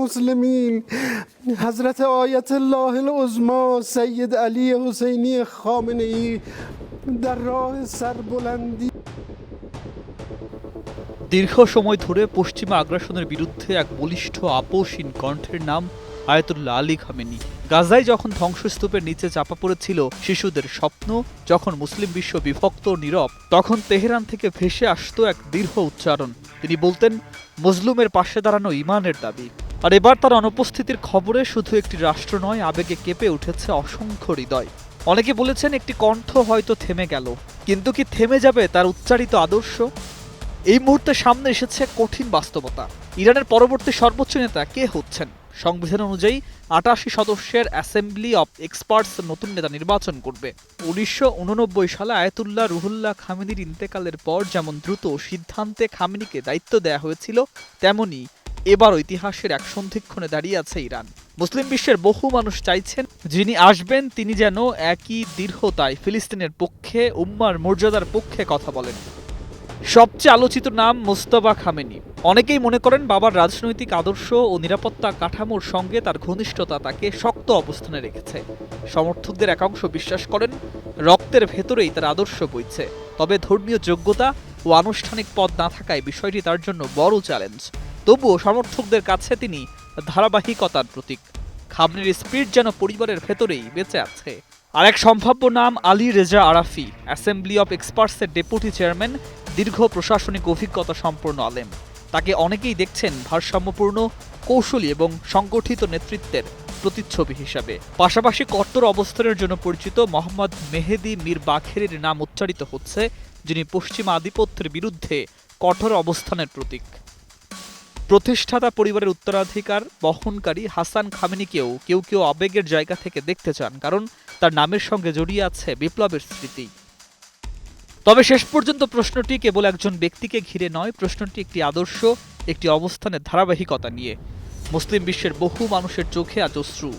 المسلمين حضرت آیت الله العظما سید علی حسینی خامنه‌ای در راه سربلندی। দীর্ঘ সময় ধরে পশ্চিমা আগ্রাসনের বিরুদ্ধে এক বলিষ্ঠ আপোষহীন কণ্ঠের নাম আয়াতুল্লাহ আলী খামেনি। গাজায় যখন ধ্বংসস্তূপের নিচে চাপা পড়েছিল শিশুদের স্বপ্ন, যখন মুসলিম বিশ্ব বিভক্ত নীরব, তখন তেহরান থেকে ভেসে আসতো এক দীর্ঘ উচ্চারণ। তিনি বলতেন, মজলুমের পাশে দাঁড়ানো ঈমানের দাবি। আর এবার তার অনুপস্থিতির খবরে শুধু একটি রাষ্ট্র নয়, আবেগে কেঁপে উঠেছে অসংখ্য হৃদয়। অনেকে বলেছেন একটি কণ্ঠ হয়তো থেমে গেল, কিন্তু কি থেমে যাবে তার উচ্চারিত আদর্শ? এই মুহূর্তে সামনে এসেছে কঠিন বাস্তবতা। ইরানের পরবর্তী সর্বোচ্চ নেতা কে হচ্ছেন? সংবিধান অনুযায়ী ৮৮ সদস্যের অ্যাসেম্বলি অব এক্সপার্টস নতুন নেতা নির্বাচন করবে। ১৯৮৯ সালে আয়াতুল্লাহ রুহুল্লাহ খামেনির ইন্তেকালের পর যেমন দ্রুত সিদ্ধান্তে খামেনিকে দায়িত্ব দেয়া হয়েছিল, তেমনি এবার ইতিহাসের এক সন্ধিক্ষণে দাঁড়িয়ে আছে ইরান। মুসলিম বিশ্বের বহু মানুষ চাইছেন যিনি আসবেন তিনি যেন একই দৃঢ়তায় ফিলিস্তিনের পক্ষে, উম্মার মর্যাদার পক্ষে কথা বলেন। সবচেয়ে আলোচিত নাম মোস্তফা খামেনি। অনেকেই মনে করেন বাবার রাজনৈতিক আদর্শ ও নিরাপত্তা কাঠামোর সঙ্গে তার ঘনিষ্ঠতা তাকে শক্ত অবস্থানে রেখেছে। সমর্থকদের একাংশ বিশ্বাস করেন রক্তের ভেতরেই তার আদর্শ বইছে। তবে ধর্মীয় যোগ্যতা ও আনুষ্ঠানিক পদ না থাকায় বিষয়টি তার জন্য বড় চ্যালেঞ্জ। তবুও সমর্থকদের কাছে তিনি ধারাবাহিকতার প্রতীক। খামেনির স্পিরিট যেন পরিবারের ভেতরেই বেঁচে আছে। আর এক সম্ভাব্য নাম Ali Reza Arafi, assembly of এক্সপার্টসের ডেপুটি চেয়ারম্যান, দীর্ঘ প্রশাসনিক অভিজ্ঞতা সম্পন্ন আলেম। তাকে অনেকেই দেখছেন ভারসাম্যপূর্ণ, কৌশলী এবং সংগঠিত নেতৃত্বের প্রতিচ্ছবি হিসাবে। পাশাপাশি কট্টর অবস্থানের জন্য পরিচিত মোহাম্মদ মেহেদি মীর বাখেরের নাম উচ্চারিত হচ্ছে, যিনি পশ্চিমা আধিপত্যের বিরুদ্ধে কঠোর অবস্থানের প্রতীক। প্রতিষ্ঠাতা পরিবারের উত্তরাধিকার বহনকারী হাসান খামেনিকেও কেউ কেউ আবেগের জায়গা থেকে দেখতে চান, কারণ তার নামের সঙ্গে জড়িয়ে আছে বিপ্লবের স্মৃতি। তবে শেষ পর্যন্ত প্রশ্নটি কেবল একজন ব্যক্তিকে ঘিরে নয়, প্রশ্নটি একটি আদর্শ, একটি অবস্থানের ধারাবাহিকতা নিয়ে। মুসলিম বিশ্বের বহু মানুষের চোখে আজ অশ্রু,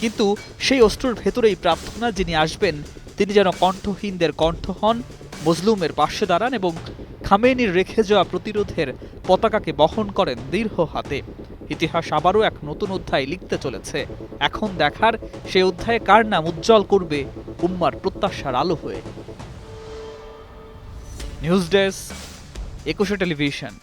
কিন্তু সেই অশ্রুর ভেতরেই প্রার্থনা যিনি আসবেন তিনি যেন কণ্ঠহীনদের কণ্ঠ হন, মজলুমের পাশে দাঁড়ান এবং খামেনির রেখে যাওয়া প্রতিরোধের পতাকাকে বহন করেন দীর্ঘ হাতে। ইতিহাস আবারও এক নতুন অধ্যায় লিখতে চলেছে। এখন দেখার সেই অধ্যায়ে কার নাম উজ্জ্বল করবে উম্মার প্রত্যাশার আলো হয়ে। News desk, ২১ television.